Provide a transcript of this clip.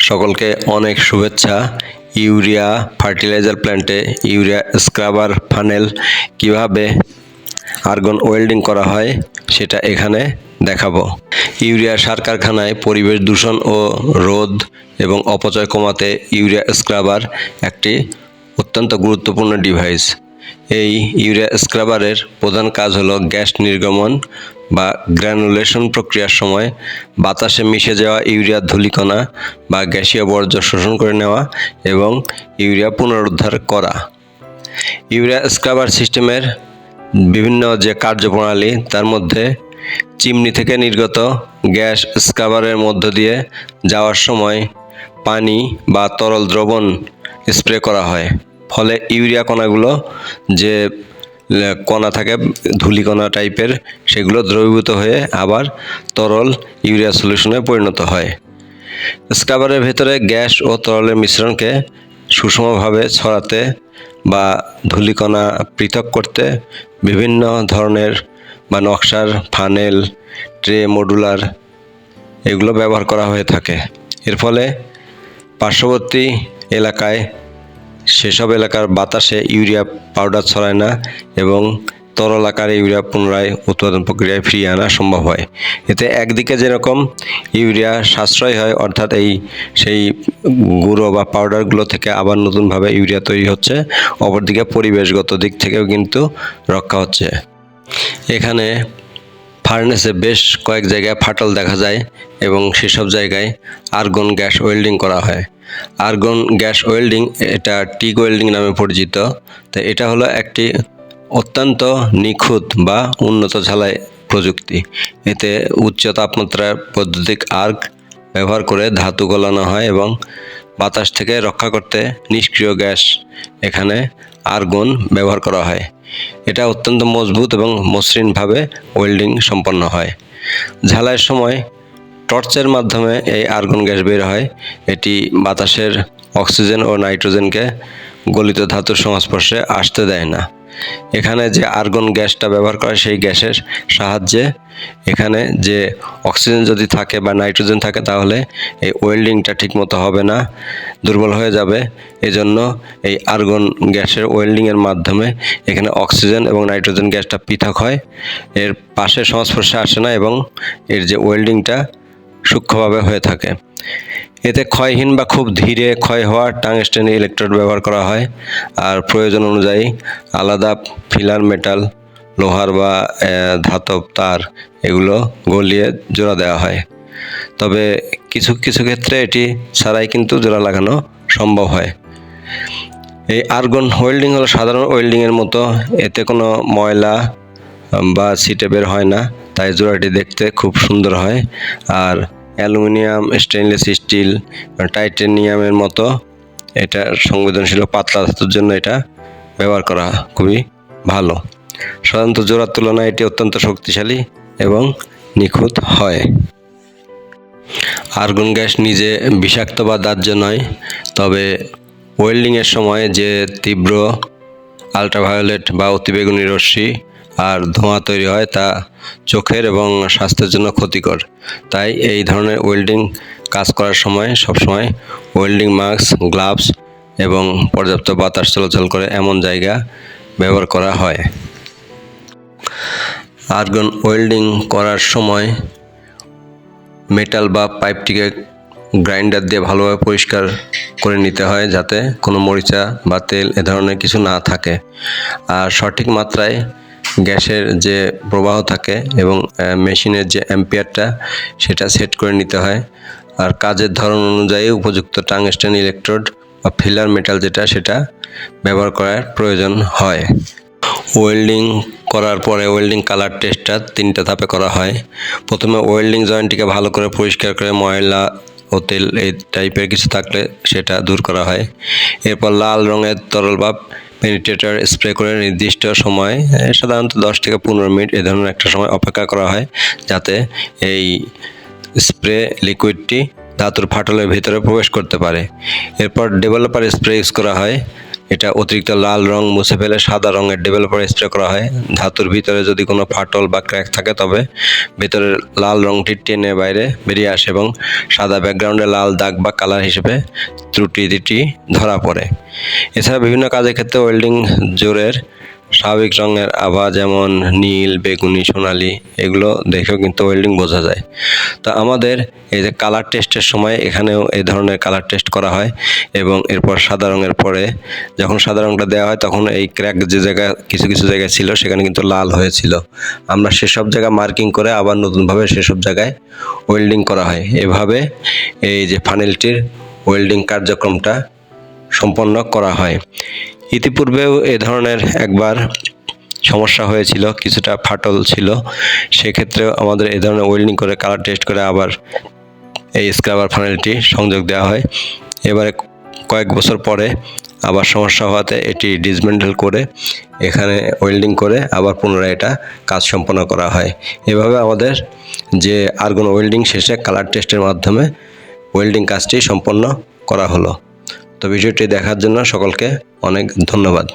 সকলকে অনেক শুভেচ্ছা। ইউরিয়া ফার্টিলাইজার প্ল্যান্টে ইউরিয়া স্ক্রাবার ফানেল কিভাবে আর্গন ওয়েল্ডিং করা হয় সেটা এখানে দেখাবো। ইউরিয়া সার কারখানায় পরিবেশ দূষণ ও রোদ এবং অপচয় কমাতে ইউরিয়া স্ক্রাবার একটি অত্যন্ত গুরুত্বপূর্ণ ডিভাইস। এই ইউরিয়া স্ক্রাবারের প্রধান কাজ হলো গ্যাস নির্গমন বা গ্র্যানুলেশন প্রক্রিয়ার সময় বাতাসে মিশে যাওয়া ইউরিয়ার ধূলিকণা বা গ্যাসীয় বর্জ্য শোষণ করে নেওয়া এবং ইউরিয়া পুনরুদ্ধার করা। ইউরিয়া স্ক্রাবার সিস্টেমের বিভিন্ন যে কার্যপ্রণালী তার মধ্যে চিমনি থেকে নির্গত গ্যাস স্ক্রাবারের মধ্য দিয়ে যাওয়ার সময় পানি বা তরল দ্রবণ স্প্রে করা হয়, ফলে ইউরিয়া কণাগুলো যে কণা থাকে ধূলিকণা টাইপের সেগুলো দ্রবীভূত হয়ে আবার তরল ইউরিয়া সলিউশনে পরিণত হয়। স্ক্রাবারের ভেতরে গ্যাস ও তরলের মিশ্রণকে সুষমভাবে ছড়াতে বা ধূলিকণা পৃথক করতে বিভিন্ন ধরনের বা নকশার ফানেল, ট্রে, মডুলার এগুলো ব্যবহার করা হয়ে থাকে। এর ফলে পার্শ্ববর্তী এলাকায় সেসব এলাকার বাতাসে ইউরিয়া পাউডার ছড়ায় না এবং তরল আকারে ইউরিয়া পুনরায় উৎপাদন প্রক্রিয়ায় ফিরিয়ে আনা সম্ভব হয়। এতে একদিকে যেরকম ইউরিয়া সাশ্রয় হয়, অর্থাৎ সেই গুঁড়ো বা পাউডারগুলো থেকে আবার নতুনভাবে ইউরিয়া তৈরি হচ্ছে, অপরদিকে পরিবেশগত দিক থেকেও কিন্তু রক্ষা হচ্ছে। এখানে ফার্নেসে বেশ কয়েক জায়গায় ফাটল দেখা যায় এবং সেসব জায়গায় আর্গন গ্যাস ওয়েল্ডিং করা হয়। আর্গন গ্যাস ওয়েল্ডিং এটা টিগ ওয়েল্ডিং নামে পরিচিত। তো এটা হলো একটি অত্যন্ত নিখুঁত বা উন্নত ঝালাই প্রযুক্তি। এতে উচ্চ তাপমাত্রার বৈদ্যুতিক আর্ক ব্যবহার করে ধাতু গলানো হয় এবং বাতাস থেকে রক্ষা করতে নিষ্ক্রিয় গ্যাস এখানে আর্গন ব্যবহার করা হয়। এটা অত্যন্ত মজবুত এবং মসৃণভাবে ওয়েল্ডিং সম্পন্ন হয়। ঝালাইয়ের সময় টর্চের মাধ্যমে এই আর্গন গ্যাস বের হয়। এটি বাতাসের অক্সিজেন ও নাইট্রোজেনকে গলিত ধাতুর সংস্পর্শে আসতে দেয় না। এখানে যে আর্গন গ্যাসটা ব্যবহার করা সেই গ্যাসের সাহায্যে এখানে যে অক্সিজেন যদি থাকে বা নাইট্রোজেন থাকে তাহলে এই ওয়েল্ডিংটা ঠিকমতো হবে না, দুর্বল হয়ে যাবে। এজন্য এই আর্গন গ্যাসের ওয়েল্ডিংয়ের মাধ্যমে এখানে অক্সিজেন এবং নাইট্রোজেন গ্যাসটা পৃথক হয়, এর পাশে সংস্পর্শে আসে না এবং এর যে ওয়েল্ডিংটা সূক্ষ্মভাবে হয়ে থাকে। এতে ক্ষয়হীন বা খুব ধীরে ক্ষয় হওয়া টাংস্টেন ইলেকট্রোড ব্যবহার করা হয়, আর প্রয়োজন অনুযায়ী আলাদা ফিলার মেটাল, লোহার বা ধাতব তার এগুলো গলিয়ে জোড়া দেওয়া হয়। তবে কিছু কিছু ক্ষেত্রে এটি ছাড়াই কিন্তু জোড়া লাগানো সম্ভব হয়। এই আর্গন ওয়েল্ডিং হলো সাধারণ ওয়েল্ডিংয়ের মতো, এতে কোনো ময়লা বা ছিটে বের হয় না, তাই জোড়াটি দেখতে খুব সুন্দর হয়। আর অ্যালুমিনিয়াম, স্টেনলেস স্টিল, টাইটেনিয়ামের মতো এটা সংবেদনশীল পাতলা ধাতুর জন্য এটা ব্যবহার করা খুবই ভালো। সাধারণত জোড়ার তুলনায় এটি অত্যন্ত শক্তিশালী এবং নিখুঁত হয়। আর্গন গ্যাস নিজে বিষাক্ত বা দাহ্য নয়, তবে ওয়েল্ডিংয়ের সময় যে তীব্র আল্ট্রাভায়োলেট বা অতিবেগুনি রশ্মি আর ধোঁয়া তৈরি হয় তা চোখের এবং স্বাস্থ্যের জন্য ক্ষতিকর। তাই এই ধরনের ওয়েল্ডিং কাজ করার সময় সবসময় ওয়েল্ডিং মাস্ক, গ্লাভস এবং পর্যাপ্ত বাতাস চলাচল করে এমন জায়গা ব্যবহার করা হয়। আর্গন ওয়েল্ডিং করার সময় মেটাল বা পাইপটিকে গ্রাইন্ডার দিয়ে ভালোভাবে পরিষ্কার করে নিতে হয়, যাতে কোনো মরিচা বা তেল এ ধরনের কিছু না থাকে। আর সঠিক মাত্রায় গ্যাসের যে প্রবাহ থাকে এবং মেশিনের যে অ্যাম্পিয়ারটা সেটা সেট করে নিতে হয়। আর কাজের ধরন অনুযায়ী উপযুক্ত টাংস্টেন ইলেকট্রোড বা ফিলার মেটাল যেটা সেটা ব্যবহার করার প্রয়োজন হয়। ওয়েল্ডিং করার পরে ওয়েল্ডিং কালার টেস্টটা 3টা ধাপে করা হয়। প্রথমে ওয়েল্ডিং জয়েন্টটিকে ভালো করে পরিষ্কার করে ময়লা ও তেল এই টাইপের কিছু থাকলে সেটা দূর করা হয়। এরপর লাল রঙের তরল বা পেনিট্রেটর স্প্রে করে নির্দিষ্ট সময়, সাধারণত 10 থেকে 15 মিনিট এ ধরনের একটা সময় অপেক্ষা করা হয়, যাতে এই স্প্রে লিকুইডটি ধাতুর ফাটলের ভিতরে প্রবেশ করতে পারে। এরপর ডেভেলপার স্প্রে ইউজ করা হয়। এটা অতিরিক্ত লাল রং মুছে ফেলে সাদা রঙের ডেভেলপার স্প্রে করা হয়। ধাতুর ভিতরে যদি কোনো ফাটল বা ক্র্যাক থাকে তবে ভিতরের লাল রংটি টেনে বাইরে বেরিয়ে আসে এবং সাদা ব্যাকগ্রাউন্ডে লাল দাগ বা কালার হিসেবে ত্রুটিটি ধরা পড়ে। এছাড়া বিভিন্ন কাজের ক্ষেত্রে ওয়েল্ডিং জোরের স্বাভাবিক রঙের আভা যেমন নীল, বেগুনি, সোনালি এগুলো দেখেও কিন্তু ওয়েল্ডিং বোঝা যায়। তো আমাদের এই যে কালার টেস্টের সময় এখানেও এই ধরনের কালার টেস্ট করা হয় এবং এরপর সাদা রঙের পরে যখন সাদা রঙটা দেওয়া হয় তখন এই ক্র্যাক যে জায়গা কিছু কিছু জায়গায় ছিল সেখানে কিন্তু লাল হয়েছিল। আমরা সেসব জায়গা মার্কিং করে আবার নতুনভাবে সেসব জায়গায় ওয়েল্ডিং করা হয়। এভাবে এই যে ফানেলটির ওয়েল্ডিং কার্যক্রমটা সম্পন্ন করা হয়। ইতিপূর্বেও এ ধরনের একবার সমস্যা হয়েছিল, কিছুটা ফাটল ছিল, সেক্ষেত্রেও আমাদের এই ধরনের ওয়েল্ডিং করে কালার টেস্ট করে আবার এই স্ক্রাবার ফানেলটি সংযোগ দেওয়া হয়। এবারে কয়েক বছর পরে আবার সমস্যা হওয়াতে এটি ডিসমেন্টেল করে এখানে ওয়েল্ডিং করে আবার পুনরায় এটা কাজ সম্পন্ন করা হয়। এভাবে আমাদের যে আর্গন ওয়েল্ডিং শেষে কালার টেস্টের মাধ্যমে ওয়েল্ডিং কাজটি সম্পন্ন করা হলো। তো ভিডিওটি দেখার জন্য সকলকে অনেক ধন্যবাদ।